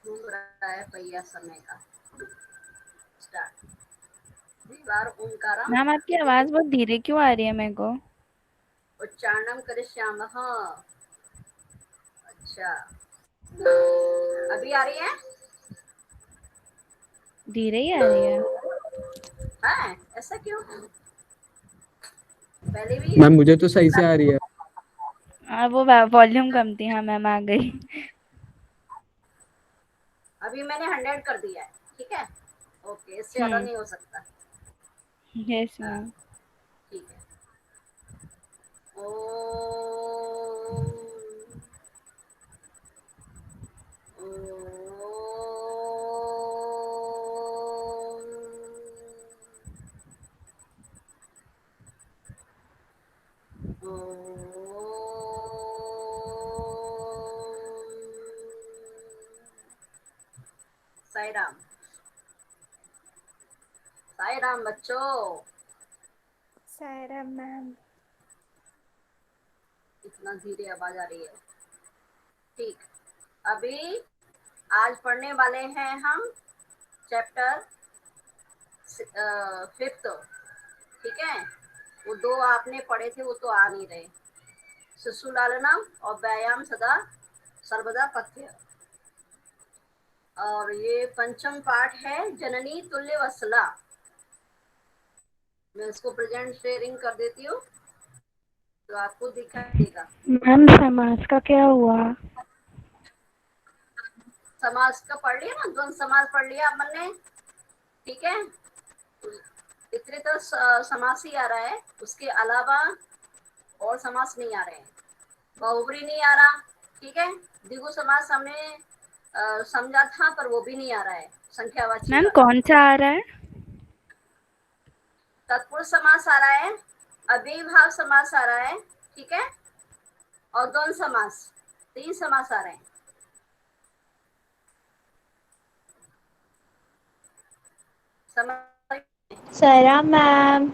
घूम रहा है पहिया समय का। स्टार्ट। दीवार ओंकारम। मैम आपकी आवाज बहुत धीरे क्यों आ रही है मेरे को? उच्चारणम करिष्यामः। अच्छा, अभी आ रही है? धीरे ही आ रही है। है ऐसा क्यों? पहले भी मैम मुझे तो सही से आ रही है। वो वॉल्यूम कम थी। हाँ मैम आ गई। अभी मैंने 100 कर दिया है, ठीक है। ओके, इससे ज्यादा नहीं हो सकता। यस हाँ, मैम। ठीक है। ओम साई राम। साई राम बच्चों। सायरा मैम। इतना धीरे आवाज आ रही है। ठीक। अभी आज पढ़ने वाले हैं हम चैप्टर 5th। ठीक है। वो 2 आपने पढ़े थे, वो तो आ नहीं रहे। शिशु लालनम और व्यायाम सदा सर्वदा पथ्य। और ये पंचम पाठ है जननी तुल्य वत्सला। मैं इसको प्रेजेंट शेयरिंग कर देती हूँ तो आपको दिखाई देगा। मैम समाज का क्या हुआ? समास का पढ़ लिया ना, द्वंद समास पढ़ लिया अपन ने। ठीक है। इतने तो समास ही आ रहा है, उसके अलावा और समास नहीं आ रहे हैं। बहुब्री नहीं आ रहा। ठीक है। द्विगु समास हमने समझा था, पर वो भी नहीं आ रहा है, संख्यावाची मैम वाला। कौन सा आ रहा है? तत्पुरुष समास आ रहा है, अव्ययीभाव समास आ रहा है, ठीक है, और द्वंद समास। 3 समास आ रहे हैं। समझ? सायरा मैम।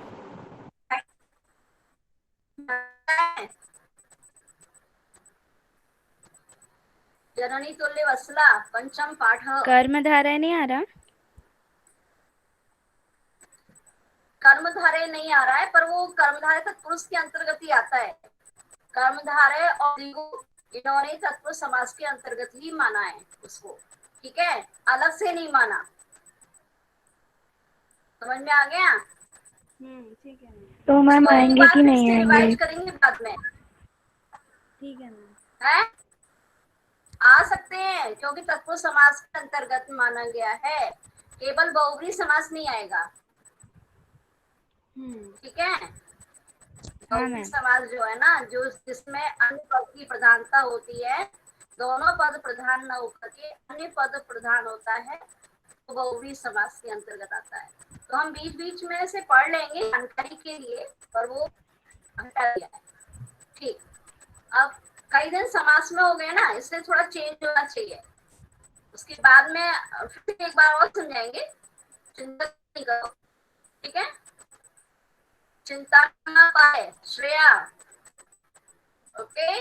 जननी तुल्य वत्सला पंचम पाठ। कर्मधारय नहीं आ रहा? कर्मधारय नहीं आ रहा है, पर वो कर्मधारय तत्पुरुष के अंतर्गत ही आता है। कर्मधारय और द्विगु इन्होंने तत्पुरुष समास के अंतर्गत ही माना है उसको। ठीक है, अलग से नहीं माना। समझ में आ गया? ठीक है मैम। तो मैम इसको एक आएंगे बार कि फिर नहीं से आएंगे? रिवाइज करेंगे बाद में। ठीक है मैम। है, आ सकते हैं, क्योंकि तत्पुरुष समास के अंतर्गत माना गया है। केवल बहुब्री समास नहीं आएगा। ठीक है। हाँ बहुब्री मैम। समास जो है ना, जो जिसमें अन्य पद की प्रधानता होती है, दोनों पद प्रधान न होकर के अन्य पद प्रधान होता है, तो बहुब्री समास के अंतर्गत आता है। तो हम बीच बीच में से पढ़ लेंगे जानकारी के लिए, पर वो हटा दिया है। ठीक। अब कई दिन समास में हो गए ना, इसलिए थोड़ा चेंज होना चाहिए। उसके बाद में फिर एक बार और समझाएंगे, चिंता नहीं करो। ठीक है। चिंता न पाए श्रेया। ओके।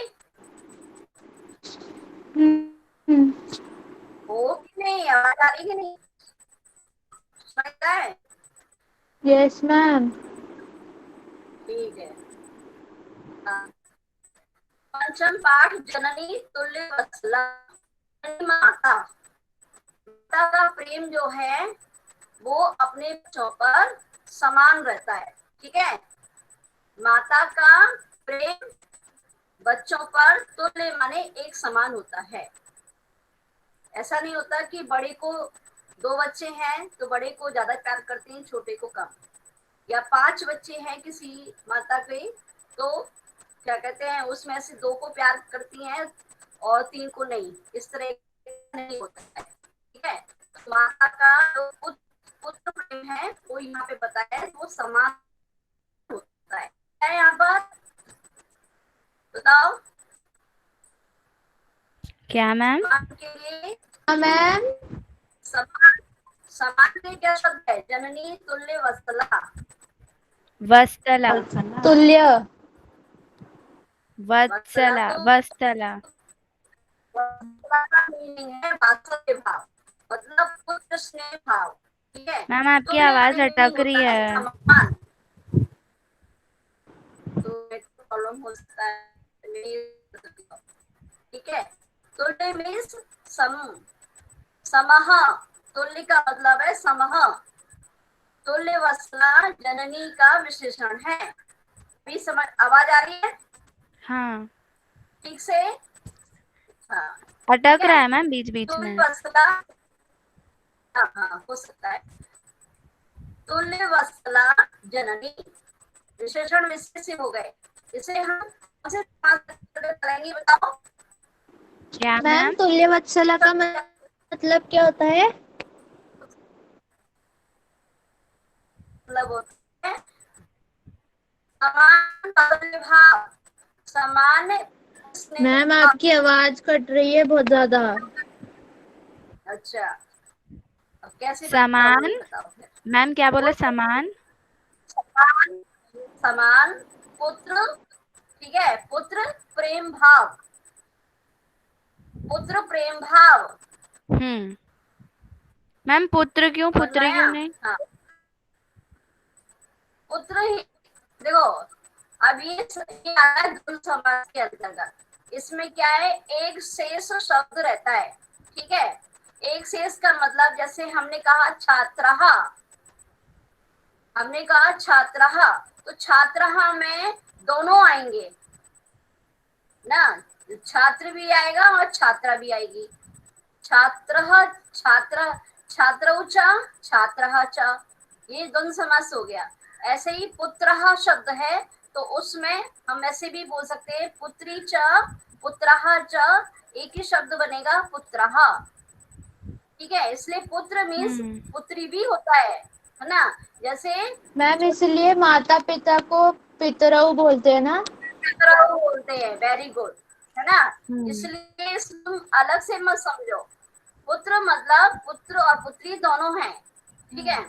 हो कि नहीं, आवाज आ रही कि नहीं? समझता है? Yes ma'am. ठीक है। पंचम पाठ जननी तुल्य वत्सला। माता, माता का प्रेम जो है वो अपने बच्चों पर समान रहता है। ठीक है। माता का प्रेम बच्चों पर तुल्य माने एक समान होता है। ऐसा नहीं होता कि बड़े को 2 बच्चे हैं तो बड़े को ज्यादा प्यार करते हैं, छोटे को कम। या 5 बच्चे हैं किसी माता के, तो क्या कहते हैं, उसमें से 2 को प्यार करती हैं और 3 को नहीं। इस तरह नहीं होता है। ठीक है। तो माता का जो पुत्र प्रेम है वो यहाँ पे बताया है, वो समान होता है। क्या यहाँ पर बताओ? क्या मैम? समान के लिए हाँ मैम। समान, समान के क्या शब्द है? जननी तुल्य वत्सला। वत्सला। तुल्य। वत्सला वत्सला तो वत्सला। का मीनिंग है वात्सल्य भाव, मतलब पुत्र स्नेह भाव। ठीक है, मैम आपकी तुल्य आवाज मीनिंग अटक रही होता है है। समान। तो प्रॉब्लम हो सकता है, ठीक है। तुल्य मीन्स सम, समः, तुल्य का मतलब है समः। तुल्य वत्सला जननी का विशेषण है। भी समझ आवाज आ रही है हाँ, ठीक से? हाँ, ठीक अटक है। रहा है मैम बीच बीच तुल्य में। वत्सला, हाँ हाँ हो सकता है। तुल्य वत्सला जननी, विशेषण विशेषण हो गए। इसे हम कौन से समास करेंगे बताओ? क्या मैम मैम? तुल्यवत्सला का मतलब क्या होता है? मतलब होता है समान तुल्य भाव, समान स्नेह मैम भाव। आपकी आवाज कट रही है बहुत ज्यादा। अच्छा, अब कैसे बताओ समान। ये बताओ फिर। मैम क्या बोले? पुत्र, समान। समान, समान पुत्र, ठीक है, पुत्र प्रेम भाव, पुत्र प्रेम भाव। मैम पुत्र क्यों, समझ में पुत्री आया? क्यों नहीं? हाँ, पुत्र ही, देखो अब ये आ रहा है द्वंद्व समास के अंतर्गत। इसमें क्या है, एक शेष शब्द रहता है। ठीक है, एक शेष का मतलब जैसे हमने कहा छात्रः, हमने कहा छात्रः, तो छात्रः में दोनों आएंगे ना, छात्र भी आएगा और छात्रा भी आएगी। छात्रः, छात्र, छात्रौ च, छात्रः च, ये द्वंद्व समास हो गया। ऐसे ही पुत्रः शब्द है, तो उसमें हम ऐसे भी बोल सकते हैं पुत्री च, पुत्रः च, एक ही शब्द बनेगा पुत्रः। ठीक है, इसलिए पुत्र मीन्स पुत्री भी होता है ना। जैसे मैम इसलिए माता पिता को पितरऊ बोलते हैं ना? पितरौ बोलते हैं, वेरी गुड, है ना। हम्म इसलिए तुम अलग से मत समझो, पुत्र मतलब पुत्र और पुत्री दोनों हैं। ठीक है,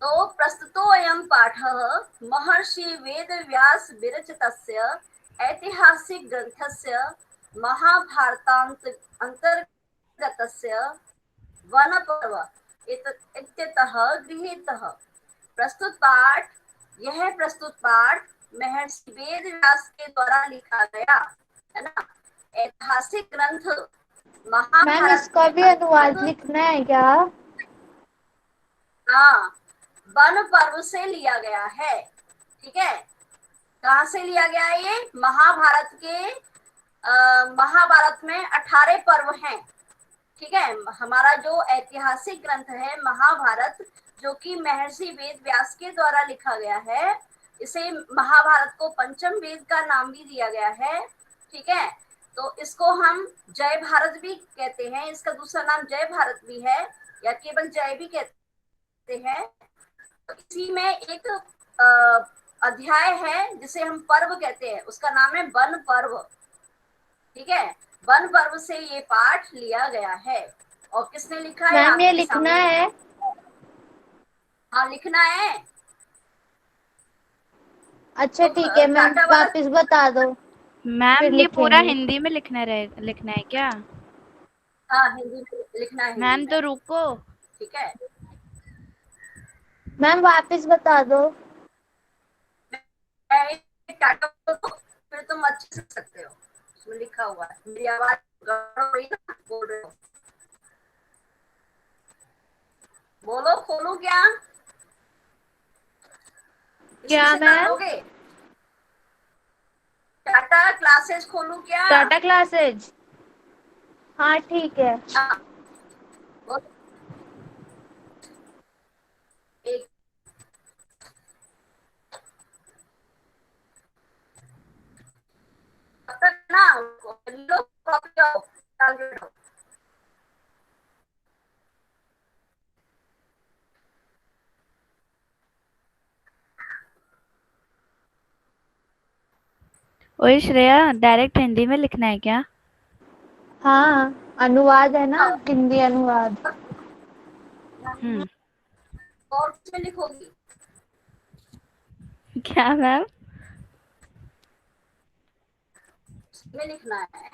तो प्रस्तुतोऽयं पाठः महर्षि वेदव्यास विरचितस्य ऐतिहासिक ग्रन्थस्य महाभारतान्त अंतर्गतस्य वनपर्व इत्यतः गृहीतः। प्रस्तुत पाठ, यह प्रस्तुत पाठ महर्षि वेदव्यास के द्वारा लिखा गया, है ना, ऐतिहासिक ग्रंथ मैम महाभारत इसका के भी अनुवाद अंतर्गत। लिखना है क्या? हाँ, वन पर्व से लिया गया है। ठीक है, कहाँ से लिया गया है ये? महाभारत के, महाभारत में 18 पर्व हैं। ठीक है, हमारा जो ऐतिहासिक ग्रंथ है महाभारत, जो कि महर्षि वेद व्यास के द्वारा लिखा गया है, इसे महाभारत को पंचम वेद का नाम भी दिया गया है। ठीक है, तो इसको हम जय भारत भी कहते हैं, इसका दूसरा नाम जय भारत भी है, या केवल जय भी कहते हैं। तो इसी में एक अध्याय है जिसे हम पर्व कहते हैं, उसका नाम है वन पर्व। ठीक है, वन पर्व से ये पाठ लिया गया है। और किसने लिखा है? मैम ये आपके लिखना सामने है? लिखा। हाँ लिखना है। अच्छा तो ठीक है मैम, टाटा वाला, वापस बता दो फिर मैम ये पूरा लिखेंगे। हिंदी में लिखना है क्या? हाँ हिंदी में लिखना है, हिंदी मैम में। तो रुको। ठीक है, मैम वापस बता दो। टाटा को फिर तुम अच्छे से सकते हो, उसमें लिखा हुआ है। मेरी आवाज गड़बड़ हो रही है ना, बोल रहे हो, बोलो खोलू क्या? इसी क्या से कर मैम? लोगे? टाटा क्लासेस खोलू क्या? टाटा क्लासेज? हाँ ठीक है। हाँ, बोलो। एक तक ना लो, कॉपी आओ, टारगेट हो। ओए श्रेया, डायरेक्ट हिंदी में लिखना है क्या? हाँ अनुवाद है ना, हिंदी अनुवाद। हम्म। और उसमें लिखोगी? क्या मैम? उसमें लिखना है।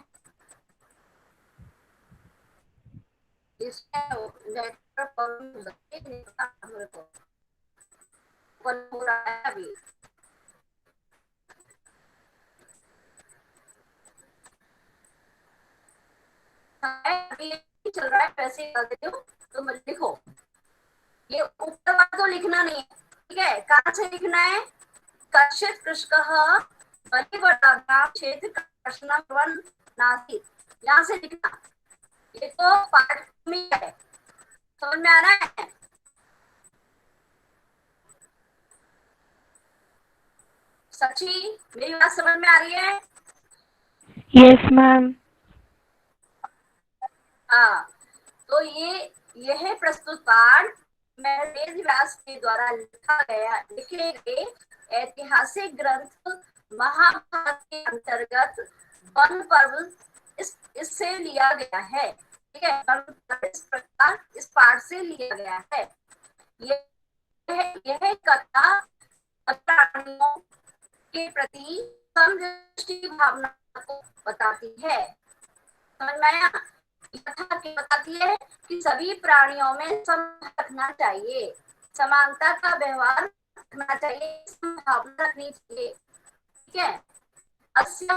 इसमें नेटवर्क प्रॉब्लम हो सकती है, नहीं पता मेरे को, ओपन हो रहा है अभी। अभी चल रहा है, वैसे ही कर देती हूँ, तो मत लिखो। ये ऊपर वाला तो लिखना नहीं है, ठीक है। कहाँ से लिखना है? कश्चित कृषकः बलिवर्धाभ्यां क्षेत्र कर्षणं नासीत्, यहाँ से लिखना। ये तो पाठ में है, समझ में आ रहा है? सची, मेरी बात समझ में आ रही है? Yes ma'am. हाँ, तो यह प्रस्तुत पाठ वेद व्यास के द्वारा लिखे गए ऐतिहासिक ग्रंथ महाभारत के अंतर्गत वन पर्व इससे लिया गया है, ठीक है। वन पर्व इस प्रकार इस पाठ से लिया गया है। यह कथा प्राणियों के प्रति समदृष्टि भावना को बताती है। समझ में आया? कथा क्या बताती है कि सभी प्राणियों में सम रखना चाहिए, समानता का व्यवहार रखना चाहिए, भावना रखनी चाहिए, ठीक है। अस्या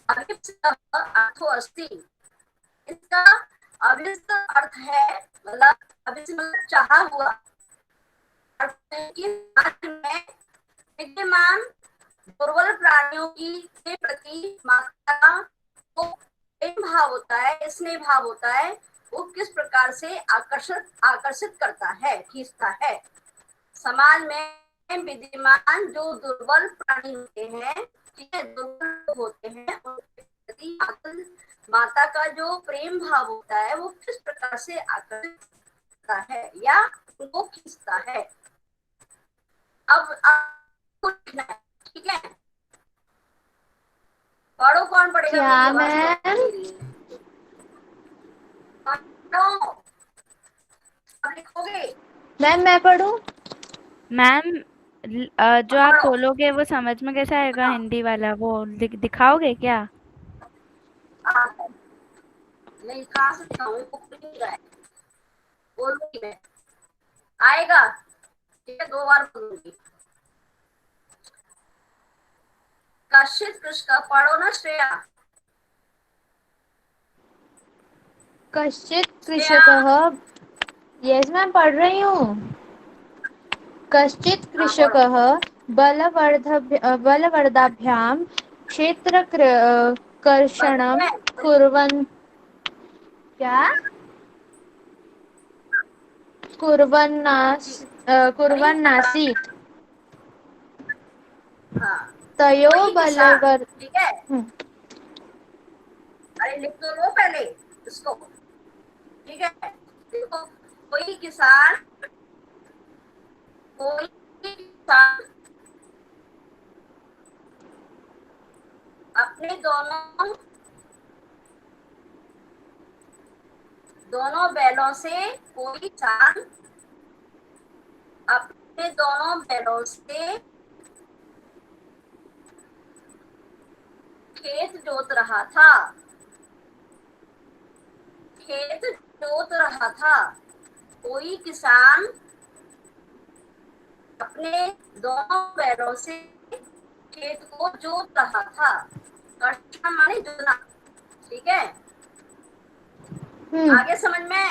अभिप्सितः अर्थो अस्ति, इसका अभिष्ट अर्थ है, मतलब अभिष्ट मतलब चाहा हुआ अर्थ है कि समाज में विद्यमान दुर्बल प्राणियों की के प्रति माता को प्रेम भाव होता है, स्नेह भाव होता है, वो किस प्रकार से आकर्षित करता है, खींचता है। समाज में विद्यमान जो दुर्बल प्राणी होते हैं, ठीक है, दुर्बल होते हैं, उनके प्रति माता का जो प्रेम भाव होता है वो किस प्रकार से आकर्षित करता है या उनको खींचता है। अब आपको लिखना है, ठीक है। पढ़ो, कौन पढ़ेगा? क्या मेरी आवाज तो मैम? नहीं रही है। पढ़ो, अब लिखोगे? मैम मैं पढ़ूं? मैम जो आप पढ़ो। बोलोगे वो समझ में कैसे आएगा? हाँ, हिंदी वाला वो दिखाओगे क्या? हाँ, नहीं कहाँ से दिखाऊं, बुक में नहीं रहा है, बोलूंगी मैं, आएगा, ठीक है, 2 बार बोलूंगी। कश्चित कृषक, पढ़ो ना श्रेया। कश्चित श्रेया, कृषकः, यस मैम पढ़ रही हूँ। कश्चित् हाँ पढ़ो। कृषकः बलवर्धाभ्यां क्षेत्रकर्षणं कुर्वन् क्या जी, नहीं कुर्वन्नासीत्। हाँ, तयो कोई किसान, बलवर् ठीक है। अरे लिख तो लो पहले इसको, ठीक है। देखो, कोई किसान, कोई किसान अपने दोनों दोनों बैलों से, कोई किसान अपने दोनों बैलों से खेत जोत रहा था, खेत जोत रहा था। कोई किसान अपने दोनों बैलों से खेत को जोत रहा था। कर्षण माने जोतना, ठीक है। आगे समझ में?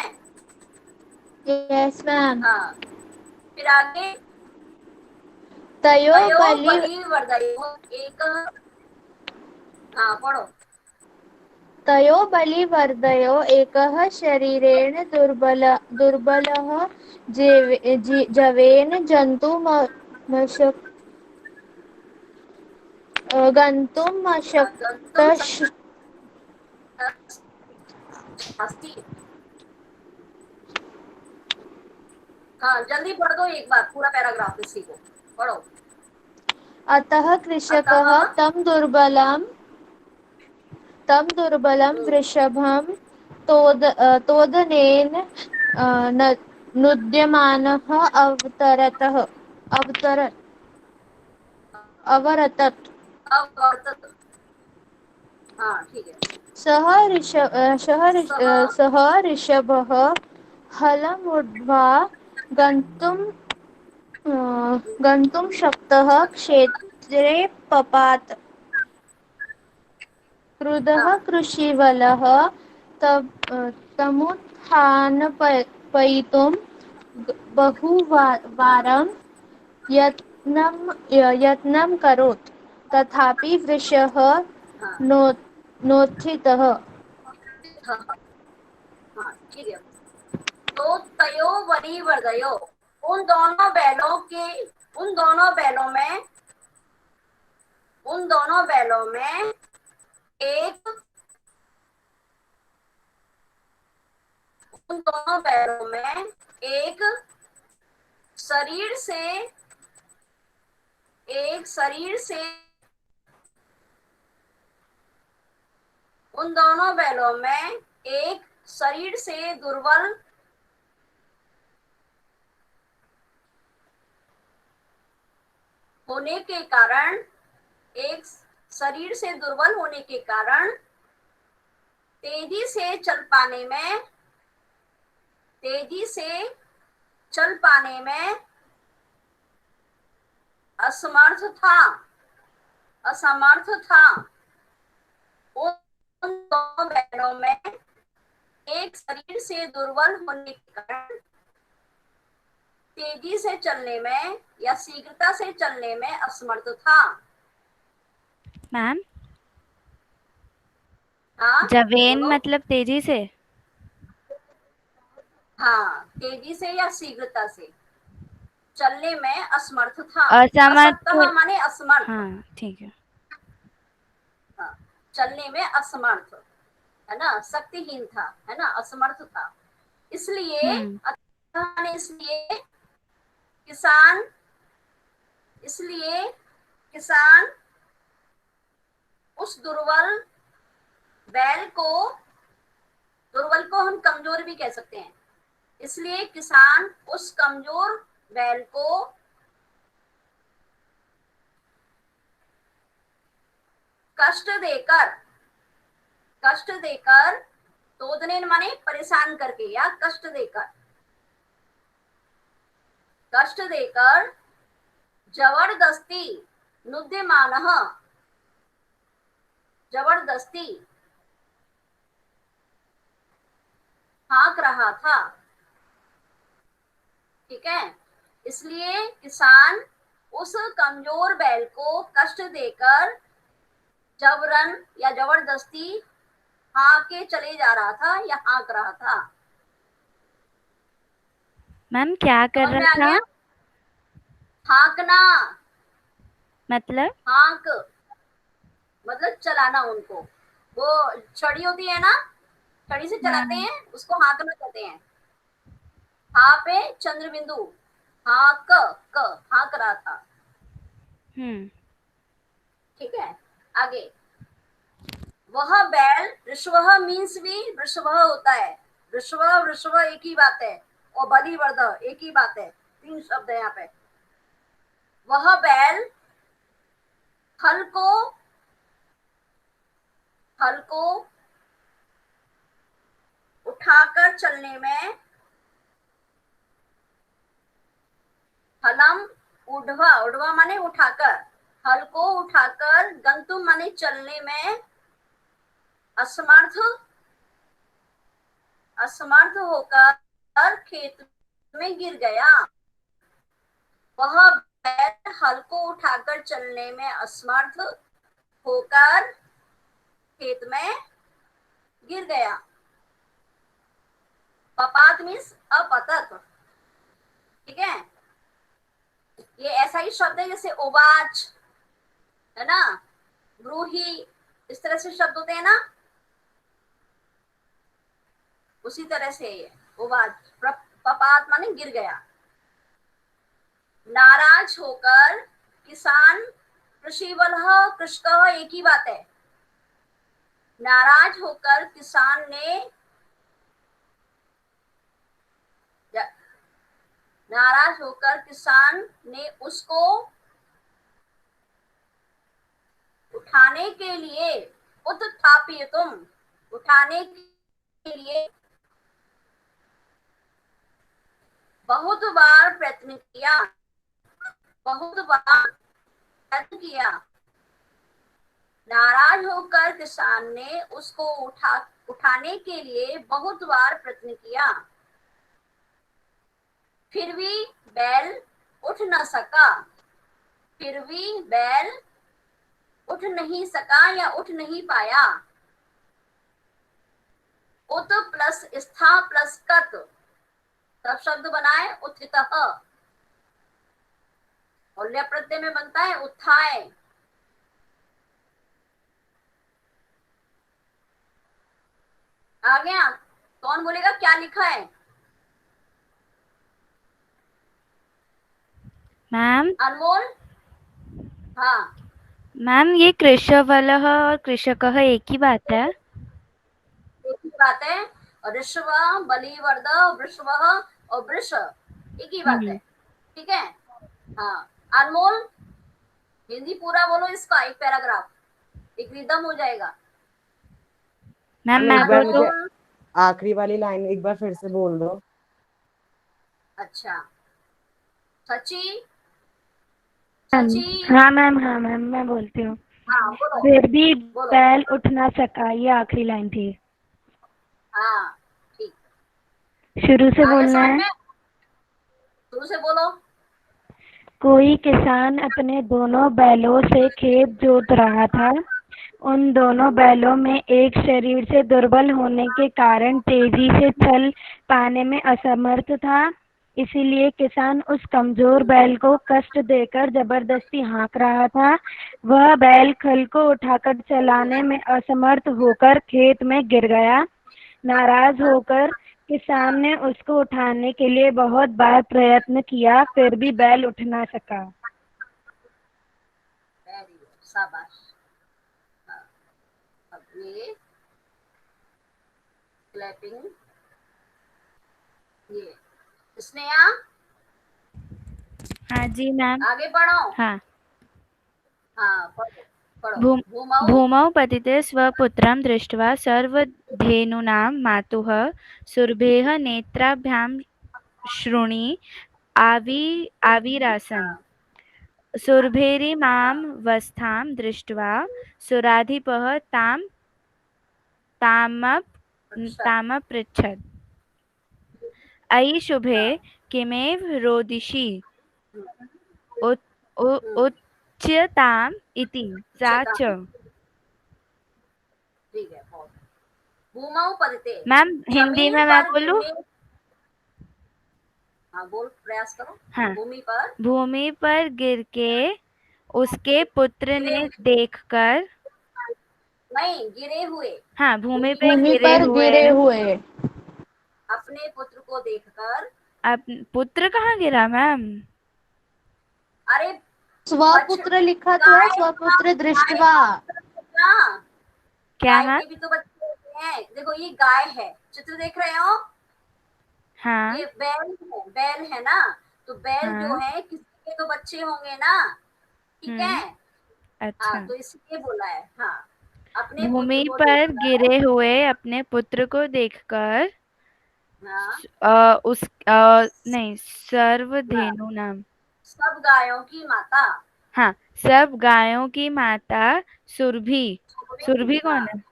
Yes ma'am. हाँ, फिर आगे तयो तयो बलि बलिवर्धयो एक, हाँ पढ़ो। तयो बलिवर्दयो एकः शरीरेण दुर्बलः जवेन गन्तुं गन्तुमशक्तश्च। अस्ति। हाँ, जल्दी पढ़ दो एक बार पूरा पैराग्राफ इसी को, पढ़ो। अतः कृषकः अतः, तं दुर्बलं वृषभं तोदनेन नुद्यमानः अवरतत्। अवर्तत, हाँ ठीक है। सः सः ऋषभः हलमुढ्वा गन्तुं शक्तः क्षेत्रे पपात। क्रुद्धः हाँ कृषीवलः तमुत्थापयितुं बहुवारं यत्नं करोत्, तथापि वृषः हाँ नोत्थितः। हाँ हाँ, ठीक है। तो तयो वरीवर्दयो, उन दोनों बैलों के उन दोनों बैलों में एक उन दोनों बैलों में एक शरीर से उन दोनों बैलों में एक शरीर से दुर्बल होने के कारण एक शरीर से दुर्बल होने के कारण तेजी से चल पाने में असमर्थ था। उन दोनों बैलों में एक शरीर से दुर्बल होने के कारण तेजी से चलने में या शीघ्रता से चलने में असमर्थ था। मैम, हाँ जवेन बोलो। मतलब तेजी से। हाँ, तेजी से या शीघ्रता से चलने में असमर्थ था। असमर्थ। असक्तः माने असमर्थ। हाँ, ठीक है। हाँ, चलने में असमर्थ, है ना, शक्तिहीन था, है ना, असमर्थ था। इसलिए हम्म। इसलिए किसान इसलिए किसान उस दुर्बल को हम कमजोर भी कह सकते हैं। इसलिए किसान उस कमजोर बैल को कष्ट देकर तोदने माने परेशान करके या कष्ट देकर जबरदस्ती नुद्यमानः जबरदस्ती हाँक रहा था। ठीक है, इसलिए किसान उस कमजोर बैल को कष्ट देकर जबरन या जबरदस्ती हाँके चले जा रहा था या हाँक रहा था। मैम, क्या कर समझ में रहा आ था? गया? हाँकना, मतलब? हाँक मतलब चलाना उनको। वो छड़ी होती है ना, छड़ी से चलाते हाँ। हैं, उसको हाँकना कहते हैं। हाँ पे चंद्र बिंदु, हाँक, हाँक रहा था। हम्म। ठीक है, आगे। वह बैल वृषभ मीन्स भी वृषभ होता है। वृषभ एक ही बात है, और बलिवर्ध एक ही बात है, तीन शब्द है यहाँ पे। वह बैल हल को उठाकर चलने में हलम उढ़वा माने उठाकर, हल को उठाकर गंतुम माने चलने में असमर्थ होकर खेत में गिर गया। वह बैल हल को उठाकर चलने में असमर्थ होकर खेत में गिर गया। पपात मीन्स अपतत। ठीक है, ये ऐसा ही शब्द है जैसे ओबाच, है ना, ब्रूही, इस तरह से शब्द होते हैं ना, उसी तरह से ये ओबाच। पपात माने गिर गया। नाराज होकर किसान कृषिवलः कृषक एक ही बात है। नाराज होकर किसान ने उसको उठाने के लिए उत्थापितुम उठाने के लिए बहुत बार प्रयत्न किया, बहुत बार प्रयत्न किया। नाराज होकर किसान ने उसको उठाने के लिए बहुत बार प्रयत्न किया, फिर भी बैल उठ न सका, फिर भी बैल उठ नहीं सका या उठ नहीं पाया। उत प्लस स्था प्लस कत, तब शब्द बनाए उत्थितः, और ल्य प्रत्यय में बनता है उत्थाय। आ गया? कौन बोलेगा क्या लिखा है? मैम अनमोल? हाँ, मैम, ये कृषवलः और कृषकः एक ही बात है? एक ही बात है। ऋषव, बलिवर्द, वृषभ और वृष एक ही बात है। ठीक है? हाँ। अनमोल, हिंदी पूरा बोलो इसका, एक पैराग्राफ, एक रिदम हो जाएगा। मैम मैम मैं एक बार बोलूं? मुझे आखिरी वाली लाइन एक बार फिर से बोल दो। अच्छा, सची, मैम, सची, हाँ मैम, हाँ मैम, मैं बोलती हूँ। हाँ बोलो, फिर भी बोलो। बैल उठ ना सका, ये आखिरी लाइन थी। हाँ, ठीक। शुरू से आगे बोलना समझ है। में? शुरू से बोलो। कोई किसान अपने दोनों बैलों से खेत जोत रहा था। उन दोनों बैलों में एक शरीर से दुर्बल होने के कारण तेजी से चल पाने में असमर्थ था। इसीलिए किसान उस कमजोर बैल को कष्ट देकर जबरदस्ती हाँक रहा था। वह बैल खल को उठाकर चलाने में असमर्थ होकर खेत में गिर गया। नाराज होकर किसान ने उसको उठाने के लिए बहुत बार प्रयत्न किया, फिर भी बैल उठ ना सका। वेरी गुड, शाबाश। हाँ, अब ये क्लैपिंग, ये स्नेहा, हाँ जी मैम। आगे पढ़ो। हाँ। हाँ, पढ़ो पढ़ो। भूम भूमौ, भूमौ पतिते स्वपुत्रं दृष्ट्वा सर्वधेनूनां मातुः सुरभेः नेत्राभ्यां श्रोणी आविरासन्। हाँ, सुरभेरिमां हाँ, वस्थां दृष्ट्वा सुराधिपः अच्छा, तामपृच्छत्। अयि शुभे हाँ, किमेव रोदिषि हम्म, उच्यताम् इति सा उच्चता, च। ठीक है, बहुत। भूमौ पतिते, मैम हिंदी जमीन में मैं पर बोलूं? गिरने, हाँ बोल, प्रयास करो। हाँ। भूमि पर भूमि पर गिर के उसके पुत्र गिरे, ने देखकर, नहीं गिरे हुए, हाँ, भूमि भूमि पे पर भूमि गिरे पर हुए गिरे हुए अपने पुत्र को देखकर, अब पुत्र कहाँ गिरा मैम? अरे बछ स्वपुत्र लिखा तो है, गाय का, स्वपुत्र गाय दृष्टवा। का पुत्र ना, क्या गाय मैम? के भी तो बच्चे होते हैं। देखो ये गाय है, चित्र देख रहे हो? हाँ ये बैल है ना, तो बैल जो हाँ। है किसी के तो बच्चे होंगे ना। ठीक है? हाँ, अच्छा। तो इसलिए बोला है। हाँ, अपने पुत्र भूमि को पर देखकर, गिरे हुए अपने पुत्र को देखकर हाँ, नहीं, सर्वधेनु नाम। सब गायों की माता, हाँ, सब गायों की माता सुरभि। सुरभि हाँ, कौन है?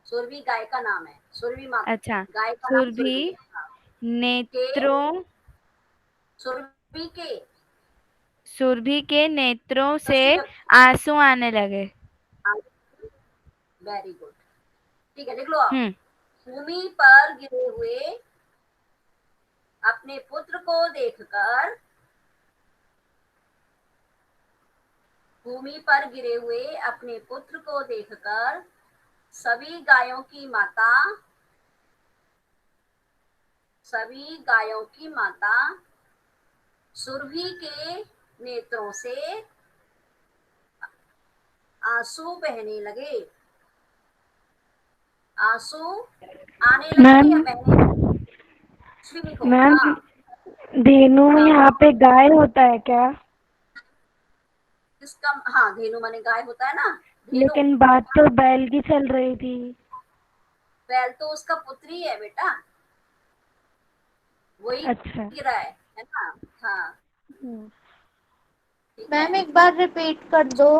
सुरभि गाय का नाम है, सुरभि माता, अच्छा। गाय का नाम सुरभि सुरभि है। हाँ, के, नेत्रों सुरभि के, सुरभि के नेत्रों से षष्ठी आंसू आने लगे। Very good. ठीक है, लिख लो आप। हम्म। भूमि पर गिरे हुए अपने पुत्र को देखकर, भूमि पर गिरे हुए अपने पुत्र को देखकर सभी गायों की माता, सभी गायों की माता सुरभि के नेत्रों से आंसू बहने लगे। आंसू आने लगे मैम, या बहने लगे? कुछ भी लिखो। मैम, हाँ, धेनु में हाँ यहाँ बोलो। पे गाय होता है क्या? किसका? हाँ, धेनु माने गाय होता है ना, धेनु। लेकिन बात तो बैल की चल रही थी। बैल तो उसका पुत्र ही है बेटा, वही अच्छा। गिरा है ना। हाँ हम्म, ठीक मैम है। एक बार रिपीट कर दो।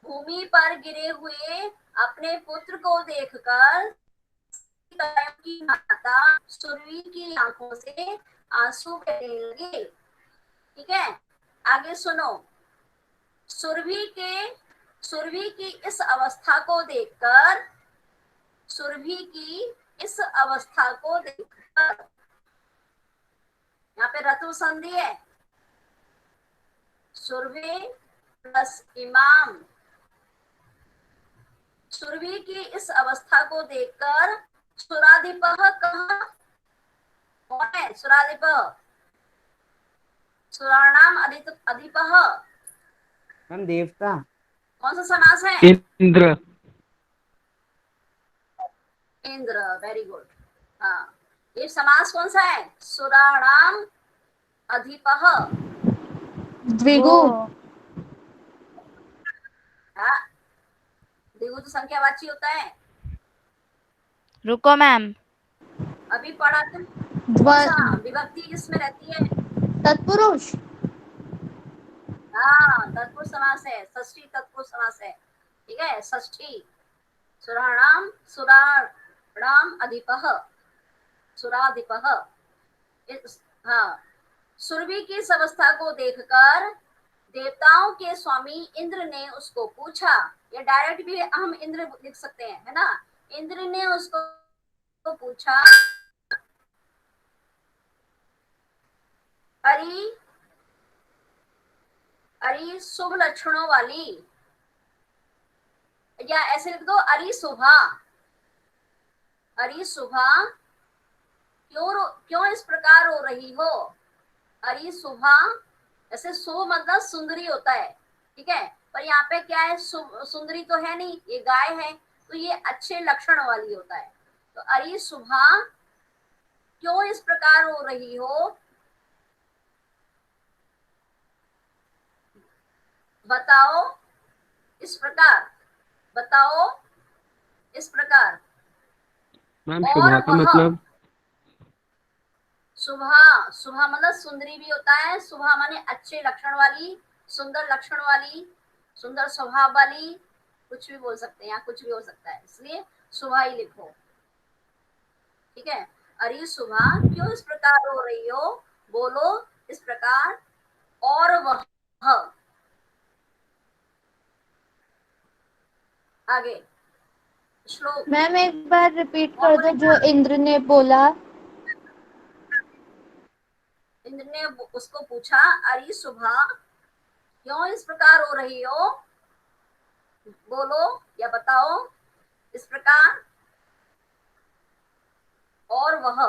भूमि पर गिरे हुए अपने पुत्र को देखकर गायों की माता सुरभि की आंखों से आंसू बहने लगे। ठीक है, आगे सुनो। सुरभि की इस अवस्था को देखकर, सुरभि की इस अवस्था को देखकर, यहाँ पे रतु संधि है, सुरभि प्लस इमाम। सुरभि की इस अवस्था को देखकर सुराधिपः कहाँ, कौन है सुराधिपः? सुराणाम अधिपः मैम देवता। कौन सा समास है? इंद्र। Indra, very good. हाँ, ये समास कौन सा है? सुराणाम अधिपः। द्विगु। वो हाँ, द्विगु तो संख्यावाची होता है। रुको मैम, अभी पढ़ा तुम, कौन सा द्व विभक्ति किसमें रहती है? तत्पुरुष। हाँ, तत्पुरुष समास है, षष्ठी तत्पुरुष समास है। ठीक है, षष्ठी। सुराणाम अधिपः, सुराधिपः। हाँ, सुरभि की इस अवस्था को देखकर देवताओं के स्वामी इंद्र ने उसको पूछा, या डायरेक्ट भी हम इंद्र लिख सकते हैं, है ना। इंद्र ने उसको पूछा, अरे अरे शुभ लक्षणों वाली, या ऐसे लिख दो, अरे शुभा, अरे शुभा क्यों इस प्रकार हो रही हो? अरे शुभा, ऐसे शुभ मतलब सुंदरी होता है, ठीक है, पर यहाँ पे क्या है, सुंदरी तो है नहीं, ये गाय है, तो ये अच्छे लक्षण वाली होता है। तो अरे शुभा क्यों इस प्रकार हो रही हो? बताओ इस प्रकार, बताओ इस प्रकार। मैम और शुभा का वह, मतलब? सुबह, सुबह मतलब सुंदरी भी होता है, सुबह माने अच्छे लक्षण वाली, सुंदर लक्षण वाली, सुंदर स्वभाव वाली, कुछ भी बोल सकते हैं, यहाँ कुछ भी हो सकता है, इसलिए सुबह ही लिखो। ठीक है, अरे सुबह क्यों इस प्रकार हो रही हो? बोलो इस प्रकार। और वह, आगे श्लोक। मैम एक बार रिपीट कौन कर दो बोलेगा? जो इंद्र ने बोला। इंद्र ने उसको पूछा, अरे सुबह क्यों इस प्रकार हो रही हो? बोलो या बताओ इस प्रकार। और वह,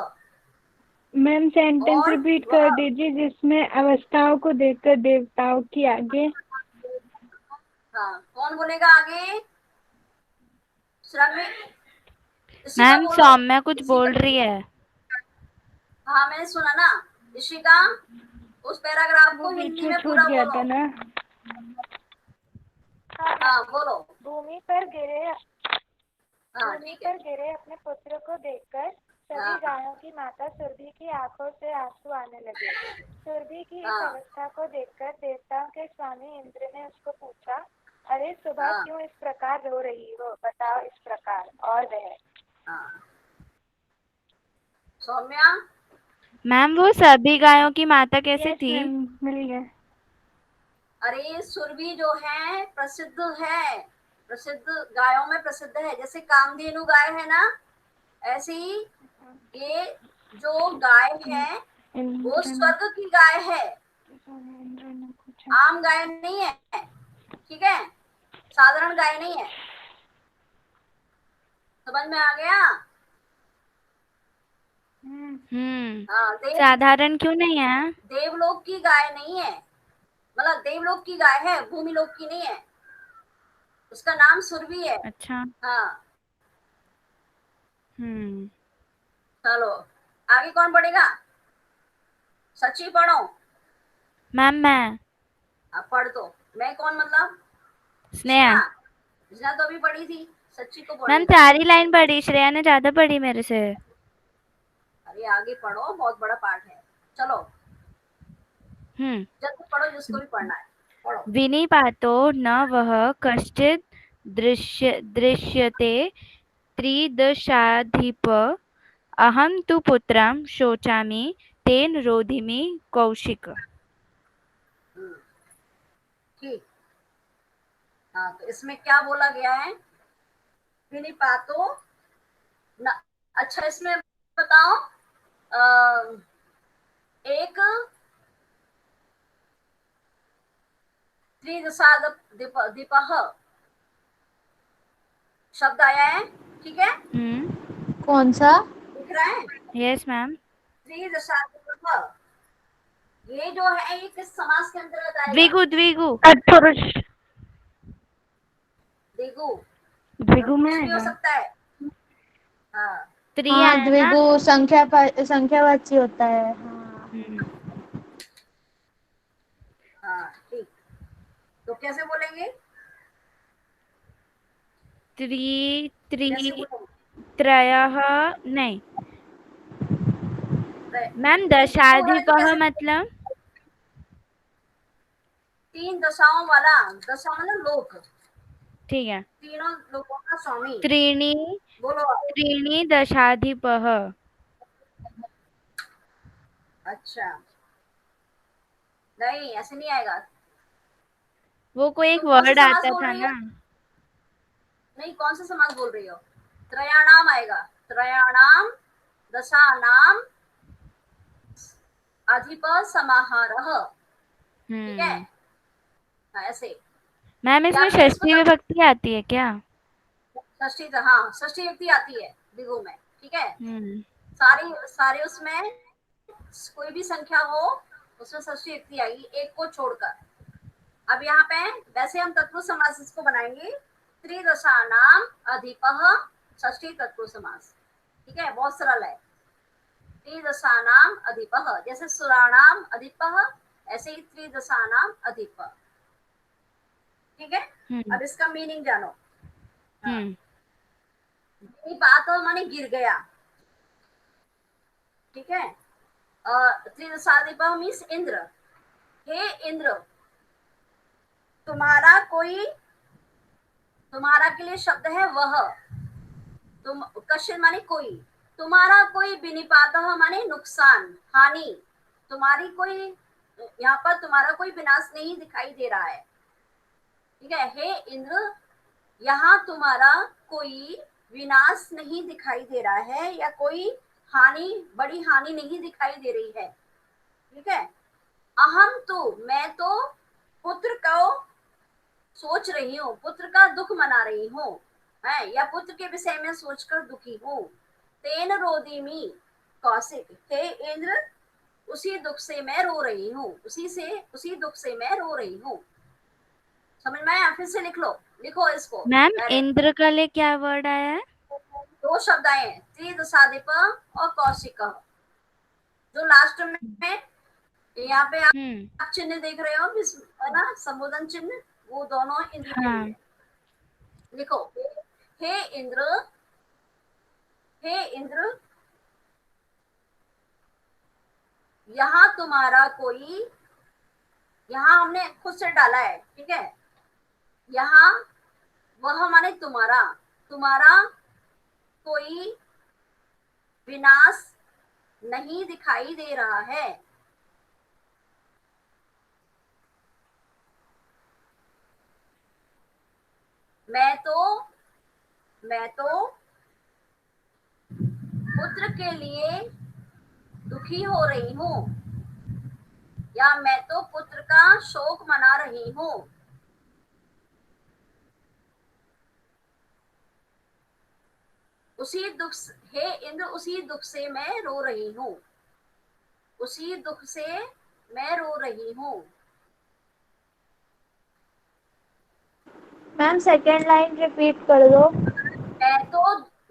मैम सेंटेंस और रिपीट वह, कर दीजिए जिसमें अवस्थाओं को देखकर देवताओं की आगे। हाँ कौन बोलेगा आगे? श्रमी, ऋषिका मैम बोलो। सौम्या कुछ ऋषिका, बोल रही है। हाँ मैंने सुना ना। ऋषिका, उस पैराग्राफ वो को हिंदी पीछे में छूट पूरा गया था बोलो। ना। हाँ बोलो। भूमि पर गिरे हाँ भूमि ठीक है। पर गिरे अपने पुत्र को देखकर सभी हाँ गायों की माता सुरभि की आंखों से आंसू आने लगे। सुरभि की इस हाँ अवस्था को देखकर देवताओं के स्वामी इंद्र ने उसको पूछा, अरे सुबह हाँ क्यों इस प्रकार रो रही हो? बताओ इस प्रकार। और वह, हाँ। सौम्या, मैम वो सभी गायों की माता कैसे यस थी? मैम, मिल गया। अरे सुरभि जो है प्रसिद्ध है, प्रसिद्ध गायों में प्रसिद्ध है, जैसे कामधेनु गाय है ना, ऐसे ही ये जो गाय है वो इंद्र ने स्वर्ग की गाय है, इंद्र ने पूछा। आम गाय नहीं है। ठीक है, साधारण गाय नहीं है। समझ में आ गया? हाँ, साधारण क्यों नहीं है? देवलोक की गाय नहीं है, मतलब देवलोक की गाय है, भूमि लोक की नहीं है, उसका नाम सुरभि है। अच्छा। हाँ हम्म। चलो, आगे कौन पढ़ेगा? सच्ची पढ़ो। मैम मैं। अब पढ़ दो। मैं कौन मतलब? स्नेहा। स्नेहा तो अभी पढ़ी थी। सच्ची को मैम पढ़ने दो। 4 ही लाइन पढ़ी, श्रेया ने ज्यादा पढ़ी मेरे से। अरे आगे पढ़ो, बहुत बड़ा पाठ है। चलो जल्दी पढ़ो, जिसको भी पढ़ना है पढ़ो। विनिपातो न वह कश्चित् दृश्यते त्रिदशाधिप अहं तु पुत्रं शोचामि तेन रोधिमि कौशिक। ठीक। हाँ, तो इसमें क्या बोला गया है? विनिपातो न। अच्छा, इसमें बताओ, एक त्रिदशाधिपः शब्द आया है, ठीक है? कौन सा? दिख रहा है? Yes ma'am. त्रिदशाधिपः, ये जो है ये किस समास के अंतर्गत आएगा? द्विगु द्विगु तत्पुरुष द्विगु। द्विगु में कुछ भी हो आएगा। सकता है। हाँ त्रि हाँ, है ना। द्विगु संख्यावाची होता है। हाँ। हाँ ठीक। तो कैसे बोलेंगे? त्रि कैसे त्रि बोलेंगे? त्रयः नहीं मैम, जो है तो दशाधिपः कैसे? मतलब 3 दशाओं वाला, दशा मतलब लोक, ठीक है। तीनों लोगों का स्वामी। त्रीणि बोलो आप। त्रीणि दशाधिपः। अच्छा, नहीं ऐसे नहीं आएगा। वो कोई एक तो कौन सा वर्ड समास आता बोल था रही हो? ना। नहीं, कौन सा समास बोल रही हो? त्रयाणाम आएगा। त्रयाणाम दशानाम अधिप समाहारः, ठीक है? हाँ, ऐसे। मैम या इसमें फिर इसको षष्ठी विभक्ति आती है क्या? षष्ठी, हाँ षष्ठी व्यक्ति आती है द्विगु में, ठीक है? सारी सारे उसमें कोई भी संख्या हो उसमें षष्ठी व्यक्ति आएगी, एक को छोड़कर। अब यहाँ पे वैसे हम तत्पुरुष समास इसको बनाएंगे, त्रिदशानाम अधिपः षष्ठी तत्पुरुष समास, ठीक है? बहुत सरल है। त्रिदशानाम अधिपः, जैसे सुराणाम अधिपः, ऐसे ही त्रिदशानाम अधिपः, ठीक है? अब इसका मीनिंग जानो। बात माने गिर गया, ठीक है? त्रिदशाधिपः मीन्स इंद्र। हे इंद्र, तुम्हारा के लिए शब्द है वह। तुम, कश्चित् माने कोई, तुम्हारा कोई, विनिपातः माने नुकसान, हानि, तुम्हारी कोई, यहाँ पर तुम्हारा कोई विनाश नहीं दिखाई दे रहा है, ठीक है? हे इंद्र, यहाँ तुम्हारा कोई विनाश नहीं दिखाई दे रहा है, या कोई हानि, बड़ी हानि नहीं दिखाई दे रही है, ठीक है? अहम तो, मैं तो पुत्र को सोच रही हूँ, पुत्र का दुख मना रही हूँ, है, या पुत्र के विषय में सोचकर दुखी हूँ। तेन रोदिमी कौशिक, हे इंद्र, उसी दुख से मैं रो रही हूँ, उसी दुख से मैं रो रही हूँ। समझ में आया? फिर से लिख लो, लिखो इसको। मैम इंद्र का लिए क्या वर्ड आया है? 2 शब्द आए हैं, त्रिदशाधिप और कौशिक। जो लास्ट में यहाँ पे आप चिन्ह देख रहे हो, है ना, संबोधन चिन्ह, वो दोनों इंद्र के लिए। लिखो, हे इंद्र, हे इंद्र, यहाँ तुम्हारा कोई, यहाँ हमने खुद से डाला है, ठीक है? यहाँ वह माने तुम्हारा, तुम्हारा कोई विनाश नहीं दिखाई दे रहा है। मैं तो पुत्र के लिए दुखी हो रही हूँ, या मैं तो पुत्र का शोक मना रही हूँ। उसी दुख, हे इंद्र, उसी दुख से मैं रो रही हूँ, उसी दुख से मैं रो रही हूँ। मैम सेकेंड लाइन रिपीट कर दो।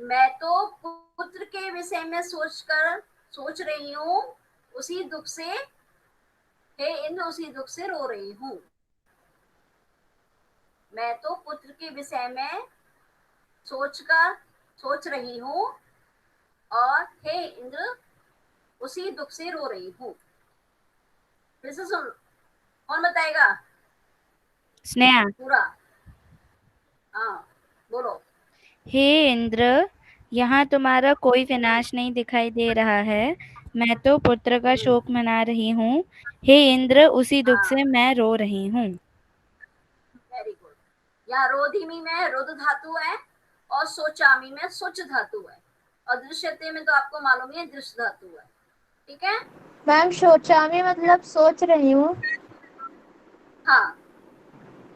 मैं तो पुत्र के विषय में सोच रही हूँ, उसी दुख से, हे इंद्र, उसी दुख से रो रही हूँ। मैं तो पुत्र के विषय में सोच रही हूँ, और हे इंद्र उसी दुख से रो रही हूँ। फिर से सुन, कौन बताएगा स्नेहा। पूरा? हाँ बोलो। हे इंद्र, यहाँ तुम्हारा कोई विनाश नहीं दिखाई दे रहा है। मैं तो पुत्र का शोक मना रही हूँ। हे इंद्र, उसी दुख हाँ से मैं रो रही हूँ। Very good. यहाँ रोधिमी में रुद्र धातु है, और सोचामी में सुच धातु है, और दृश्यते में तो आपको मालूम ही है दृश्य धातु है। ठीक है। मैम सोचामी मतलब सोच रही हूँ। हाँ,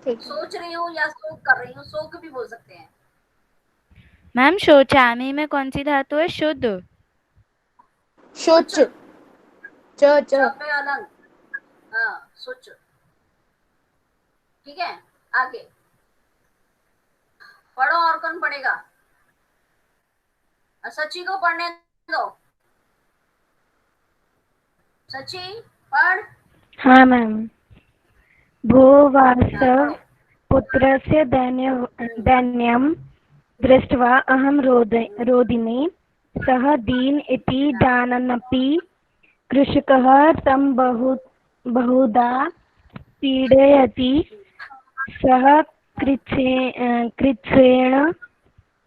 ठीक है। सोच रही हूँ या शोक कर रही हूँ, शोक भी बोल सकते हैं। मैम शौचामी में कौन सी धातु है? शुद्ध। सुच, सोच च च। च पे अलग। हाँ सुच। ठीक है, आगे पढ़ो। और कौन पढ़ेगा? सची को पढ़ने दो। सची पढ़। हाँ मैम। भोवास हाँ पढ़ो। पुत्रस्य दैन्यं दृष्ट्वा अहं रोदिमि। सः दीन इति हाँ जानन्नपि कृषकः तं बहुधा पीडयति। सः कृच्छ्रेण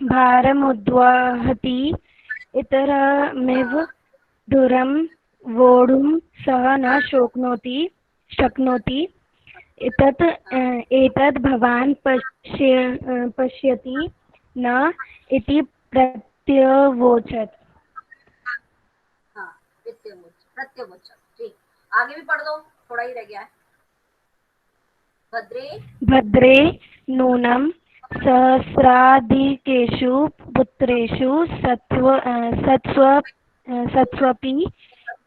भारमुद्वहति। इतरमेव हाँ दूरं वोढुं सः न शक्नोति। एतद् भवान् पश्यति न इति प्रत्यवोचत्। हाँ प्रत्यवोचन। ठीक, आगे भी पढ़ दो, थोड़ा ही रह गया है। भद्रे भद्रे नूनं सहस्राधिकेषु पुत्रेषु सत्स्वपि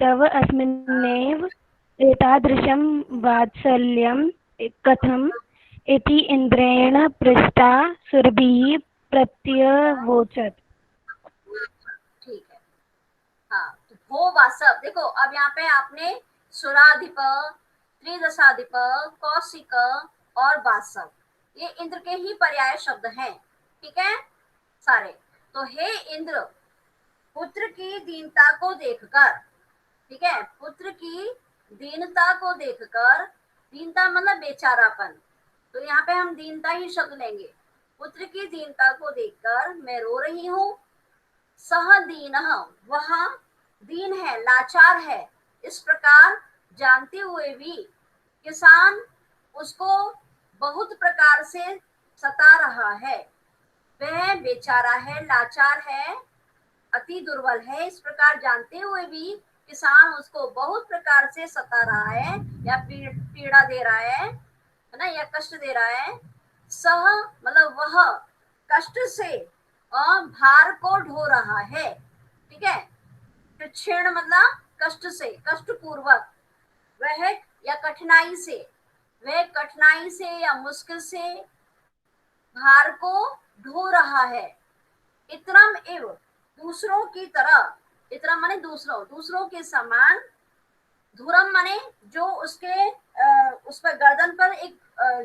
तव अस्मिन्नेव एतादृशं वात्सल्यं कथम् इति इन्द्रेण पृष्टा सुरभिः प्रत्यवोचत्। ठीक है। हाँ तो भो वासव, देखो अब यहाँ पे आपने सुराधिप, त्रिदशाधिप, कौशिक और वासव, ये इंद्र के ही पर्याय शब्द हैं। ठीक है सारे। तो हे इंद्र, पुत्र की दीनता को देखकर, ठीक है, पुत्र की दीनता को देखकर, दीनता मतलब बेचारापन, तो यहाँ पे हम दीनता ही शब्द लेंगे। पुत्र की दीनता को देखकर मैं रो रही हूँ। सह दीन, वह दीन है, लाचार है, इस प्रकार जानते हुए भी किसान उसको बहुत प्रकार से सता रहा है। वह बेचारा है, लाचार है, अति दुर्बल है, इस प्रकार जानते हुए भी किसान उसको बहुत प्रकार से सता रहा है, या पीड़ा दे रहा है ना, या कष्ट दे रहा है। सह मतलब वह कष्ट से भार को ढो रहा है। ठीक है, क्षीण मतलब कष्ट से, कष्ट पूर्वक, वह या कठिनाई से, वह कठिनाई से या मुश्किल से भार को ढो रहा है। इतरम एव, दूसरों की तरह, इतरम माने दूसरों, दूसरों के समान, धुरम माने जो उसके उस पर गर्दन पर एक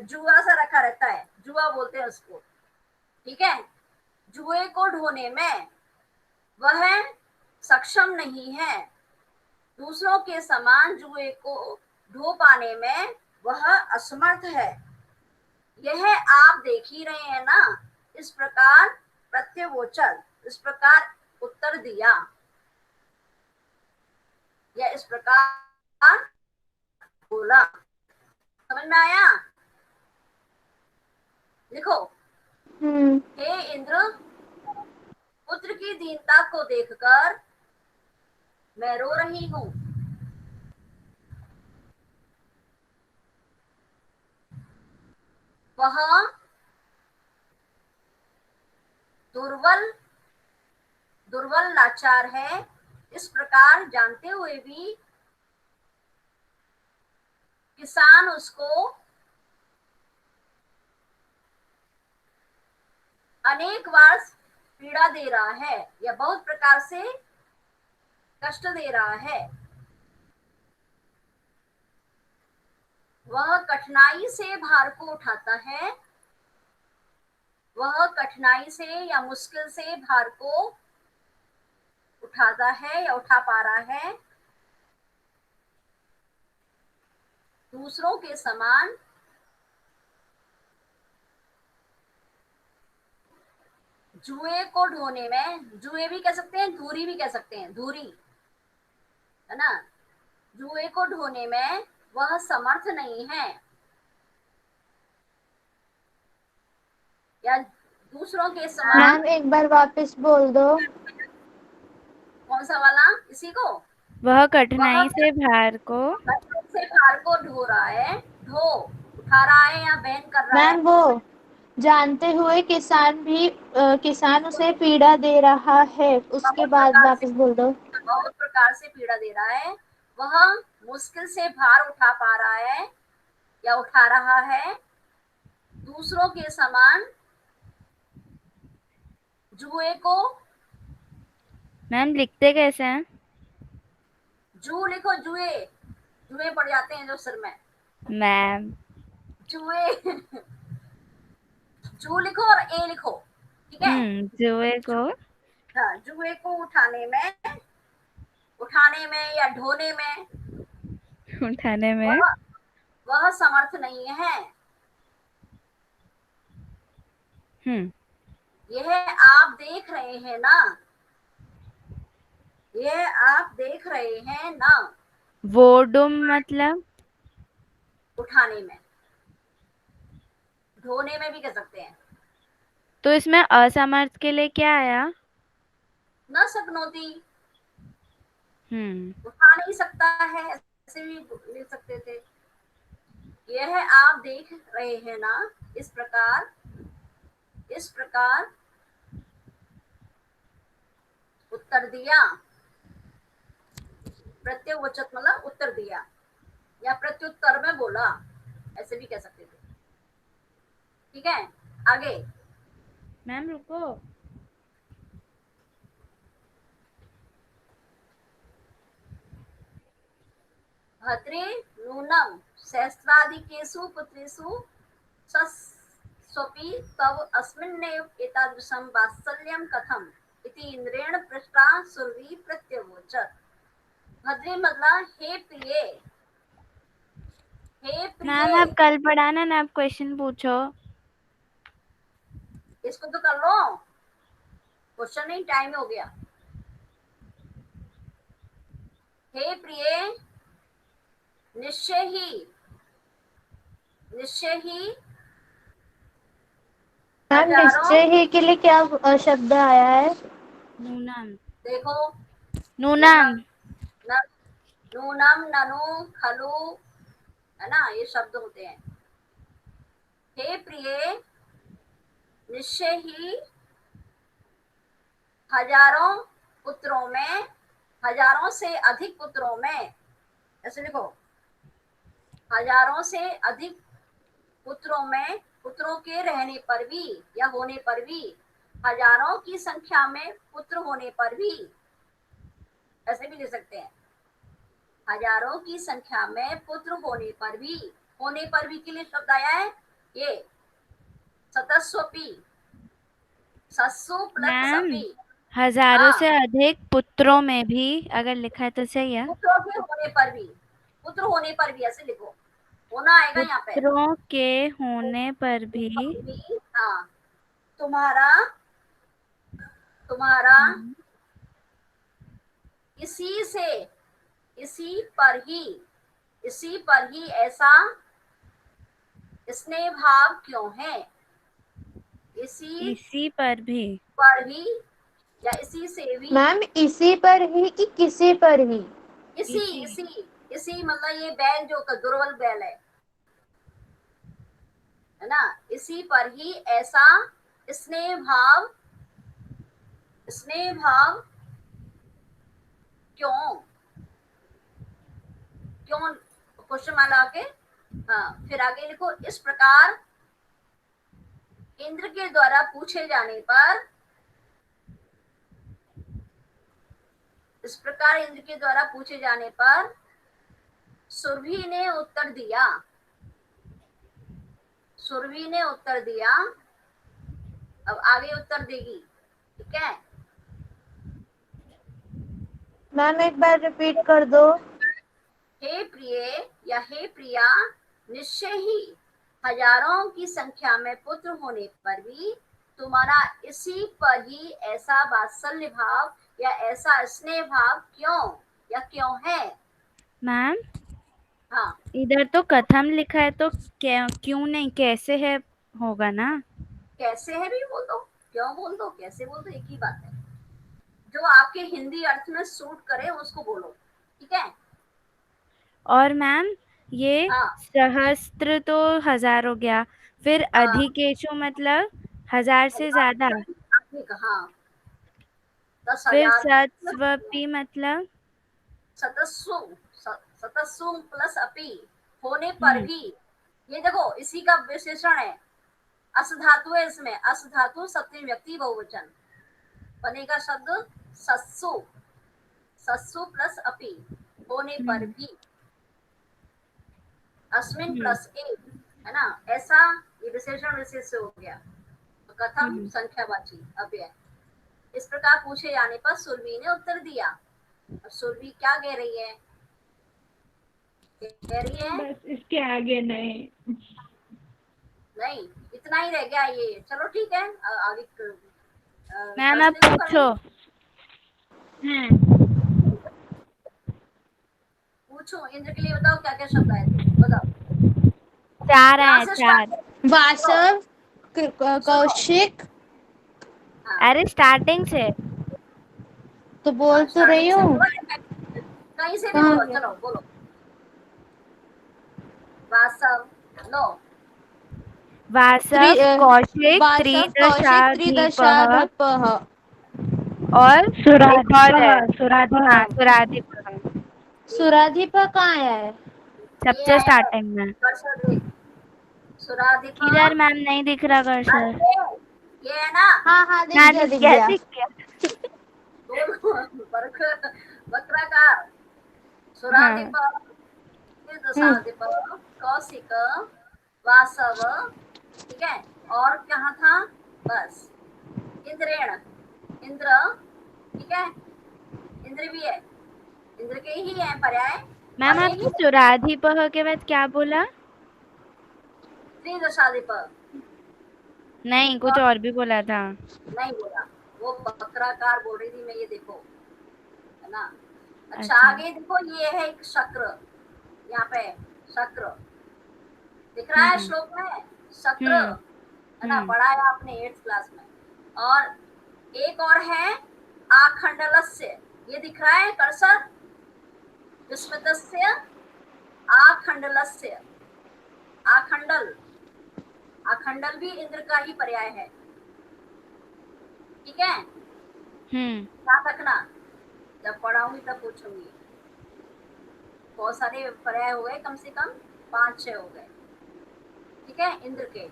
जुआ सा रखा रहता है, जुआ बोलते हैं उसको। ठीक है, जुए को ढोने में वह सक्षम नहीं है, दूसरों के समान जुए को ढो पाने में वह असमर्थ है। यह आप देख ही रहे हैं ना। इस प्रकार प्रत्यवोचन, इस प्रकार उत्तर दिया, या इस प्रकार बोला। समझ में आया? लिखो। हे इंद्र, पुत्र की दीनता को देखकर मैं रो रही हूँ। वह दुर्बल दुर्बल लाचार है, इस प्रकार जानते हुए भी किसान उसको अनेक बार पीड़ा दे रहा है, या बहुत प्रकार से कष्ट दे रहा है। वह कठिनाई से भार को उठाता है, वह कठिनाई से या मुश्किल से भार को उठाता है या उठा पा रहा है, दूसरों के समान जुए को ढोने में, जुए भी कह सकते हैं, धूरी भी कह सकते हैं, धूरी है ना, जुए को ढोने में वह समर्थ नहीं है, या दूसरों के समान। मैम एक बार वापस बोल दो। कौन सा वाला? इसी को, वह कठिनाई से भार को, कठिनाई से भार को ढो रहा है, ढो उठा रहा है या वहन कर रहा है। मैम वो जानते हुए किसान उसे पीड़ा दे रहा है, उसके बहुत बाद प्रकार से, वापस बोल दो। बहुत प्रकार से पीड़ा दे रहा है, वह मुश्किल से भार उठा पा रहा है या उठा रहा है, दूसरों के समान जुए को, मैम लिखते कैसे हैं? जू लिखो, जुए, जुए पड़ जाते हैं जो सिर में, मैम जुए जू लिखो और ए लिखो, ठीक है। जुए को, हाँ, जुए को उठाने में या ढोने में उठाने में वह समर्थ नहीं है। यह आप देख रहे हैं ना, यह आप देख रहे हैं ना, वोडुम मतलब उठाने में, ढोने में भी कह सकते हैं। तो इसमें असमर्थ के लिए क्या आया? न सकनोती, हम्म उठा नहीं सकता है, ऐसे भी लिख सकते थे। यह आप देख रहे हैं ना, इस प्रकार उत्तर दिया, प्रत्युवचक मतलब उत्तर दिया या प्रत्युत्तर में बोला, ऐसे भी कह सकते थे, ठीक है। आगे, मैम रुको, भद्रे नूनम सहस्राधिकेषु पुत्रेषु स्वपि तव अस्मिन्नेव एतादृशं वात्सल्यं कथम इति इंद्रेण पृष्टा सुरभि प्रत्यवोचत। भद्रे मतलब हे प्रिय, हे मैम आप प्रिय। कल पढ़ाना ना, आप क्वेश्चन पूछो। इसको तो कर लो, क्वेश्चन नहीं, टाइम हो गया। हे प्रिय, निश्चय ही मैम हजारों, निश्चय ही के लिए क्या शब्द आया है? नूनम, देखो, नूनम, नूनम, ननु, खलु, है ना, ये शब्द होते हैं। हे प्रिय, निश्चय ही हजारों पुत्रों में, हजारों से अधिक पुत्रों में, ऐसे लिखो, हजारों से अधिक पुत्रों में, पुत्रों के रहने पर भी या होने पर भी, हजारों की संख्या में पुत्र होने पर भी, ऐसे भी लिख सकते हैं, हजारों की संख्या में पुत्र होने पर भी, होने पर भी के लिए शब्द आया है ये सतस्वपी, सस्सु प्लस मैम अपी। हजारों हाँ, से अधिक पुत्रों में भी अगर लिखा है तो सही है। पुत्रों के होने पर भी, पुत्र होने पर भी, ऐसे लिखो, होना आएगा यहाँ पे। पुत्रों के होने पर भी, हाँ, तुम्हारा इसी से, इसी पर ही ऐसा स्नेह भाव क्यों है, इसी पर भी, पर ही या इसी से भी, मैम इसी पर ही कि किसी पर ही? इसी मतलब ये बैल जो दुर्बल बैल है ना, इसी पर ही ऐसा स्नेह भाव क्यों, क्वेश्चन मार्क आके, हाँ, फिर आगे लिखो, इस प्रकार इंद्र के द्वारा पूछे जाने पर, इस प्रकार इंद्र के द्वारा पूछे जाने पर सुरभि ने उत्तर दिया, सुरभि ने उत्तर दिया, अब आगे उत्तर देगी, ठीक है। मैम एक बार रिपीट कर दो। हे प्रिय या हे प्रिया, निश्चय ही हजारों की संख्या में पुत्र होने पर भी तुम्हारा इसी पर ही ऐसा वात्सल्य भाव या ऐसा स्नेह भाव क्यों है। मैम हाँ, इधर तो कथम लिखा है, तो क्यों नहीं कैसे है होगा ना। कैसे है भी बोल दो, क्यों बोल दो, कैसे बोल दो, एक ही बात है। जो आपके हिंदी अर्थ में सूट करे उसको बोलो, ठीक है। और मैम ये हाँ सहस्त्र तो 1000 हो गया, फिर हाँ, अधिकेशु मतलब 1000 से ज्यादा, आपने कहा फिर 10,000 सत्स्वपी मतलब सतस्सु सतस्सु प्लस अपि होने पर भी, ये देखो इसी का विशेषण है, अस धातु है इसमें, अस धातु सप्तमी व्यक्ति बहुवचन बनेगा शब्द सत्सु, सत्सु प्लस अपि होने पर भी, अस्मिन प्लस ए, है ना, ऐसा ये विशेषण विशेष हो गया। तो कथम संख्यावाची अव्यय। इस प्रकार पूछे जाने पर सुरभि ने उत्तर दिया। अब सुरभि क्या कह रही है, कह रही है बस इसके आगे नहीं। नहीं, इतना ही रह गया ये, चलो ठीक है, आगे मैम अब कंटिन्यू पूछो। करेंगे। पूछो, इंद्र के लिए बताओ क्या क्या शब्द आए थे, बताओ। 4 यहाँ आए, से 4। स्टार्ट, वासव, कौशिक। हाँ अरे स्टार्टिंग से। तो बोल तो रही स्टार्टिंग से हूँ। बोलो, कहीं से भी कहाँ बोलो, गया? चलो बोलो। वासव, नो, वासव, कौशिक, वासव, कौशिक, त्रिदशाधिपः त्रिदशाधिपः। और एक और है। हाँ, सुराधिपः। सुराधिपः सुराधिपा कहाँ आया है? ये सबसे आया है, स्टार्टिंग में। कर्सर देख, सुराधिपा, किधर मैम नहीं दिख रहा कर्सर। अरे ये है ना, हाँ हाँ, दिख हाँ गया, दिख दिख गया, गया। दिख गया। वक्राकार, हाँ। सुराधिपा, दशाधिपा, कौशिक, वासव, ठीक है। और कहाँ था, बस इंद्रेण, इंद्र, ठीक है, इंद्र भी है, इंद्र के ही है पर्याय। मैम और एक आपने ही सुराधिपः के बाद क्या बोला। त्रिदशाधिप, नहीं, कुछ और भी बोला था। नहीं बोला, वो वक्राकार बोल रही थी मैं, ये देखो, है ना। अच्छा अच्छा। आगे देखो, ये है एक शक्र, यहाँ पे शक्र दिख रहा है श्लोक में, शक्र, हम्म है ना, पढ़ा है आपने 8th क्लास में। और एक और है आखंडलस्य, ये दिख रहा है कर्सर, विस्मृतस्य आखंडलस्य, आखंडल, आखंडल भी इंद्र का ही पर्याय है, ठीक है। ध्यान रखना, जब पढ़ाऊंगी तब पूछूंगी। बहुत सारे पर्याय हो गए, कम से कम 5-6 हो गए, ठीक है, इंद्र के।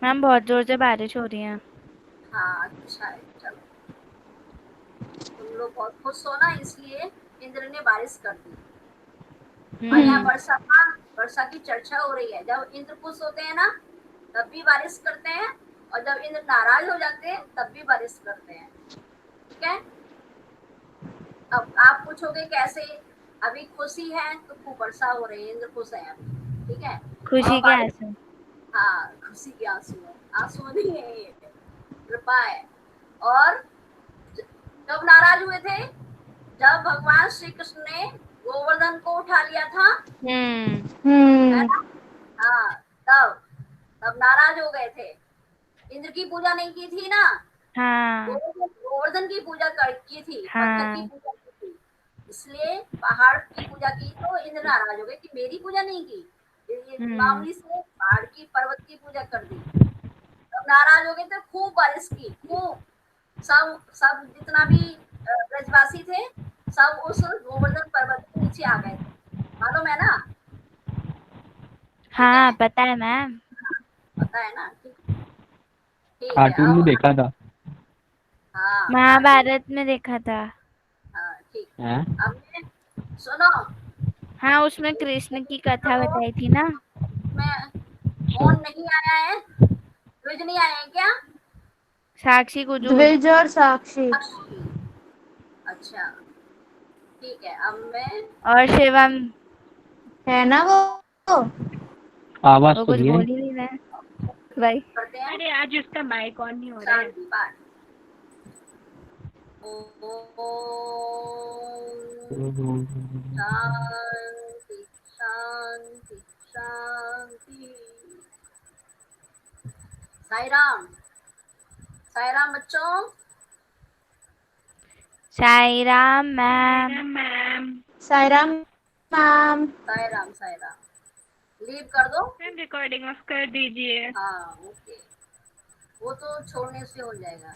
मैम बहुत जोर से बारिश हो रही है। हाँ अच्छा है, चलो तुम लोग बहुत खुश हो ना, इसलिए इंद्र ने बारिश कर दी। और यहाँ वर्षा की चर्चा हो रही है। जब इंद्र खुश होते हैं ना तब भी बारिश करते हैं, और जब इंद्र नाराज हो जाते हैं तब भी बारिश करते हैं, ठीक है। अब आप पूछोगे कैसे, अभी खुशी है तो खूब वर्षा हो रही है, इंद्र खुश है अभी, ठीक है। खुशी और के बारिश, आंसू। हाँ खुशी के आंसू है, आंसू नहीं है ये, कृपा है। और जब नाराज हुए थे, जब भगवान श्री कृष्ण ने गोवर्धन को उठा लिया था, है ना, हाँ, तब तब नाराज हो गए थे, इंद्र की पूजा नहीं की थी ना, हाँ गोवर्धन की पूजा की थी, पत्थर की हाँ। पूजा की थी, इसलिए पहाड़ की पूजा की, तो इंद्र नाराज हो गए कि मेरी पूजा नहीं की, ये मामूली से पहाड़ की पर्वत की पूजा कर दी। तब नाराज हो गए थे, खूब बारिश की, खूब, सब सब जितना भी ब्रजवासी थे सब उस गोवर्धन पर्वत के नीचे आ गए थे, मालूम है ना, ठीक है, हाँ पता है मैम। पता है ना, ठीक, ठीक है। कार्टून में अब देखा था। हाँ महाभारत में देखा था। हाँ ठीक, हैं? अब मैं, सुनो, हाँ उसमें कृष्ण की कथा बताई थी ना। मैं फोन नहीं आया है, द्विज नहीं आए हैं क्या? साक्षी कुजूर। द्विज और साक्षी। अच्छा ठीक है, अब मैं और शिवम। है ना वो? आवाज वो तो कुछ दिया बोल है। ही नहीं रहा है भाई। करते हैं। अरे आज उसका माइक ऑन नहीं हो रहा है। शांति पाठ। शांति शांति शांति। साई राम, साई राम बच्चों। Sai Ram ma'am. Ma'am Sairam ma'am. Sai Ram, Sai Ram. Leave कर दो। मैम रिकॉर्डिंग ऑफ कर दीजिए। हाँ ओके, वो तो छोड़ने से हो जाएगा।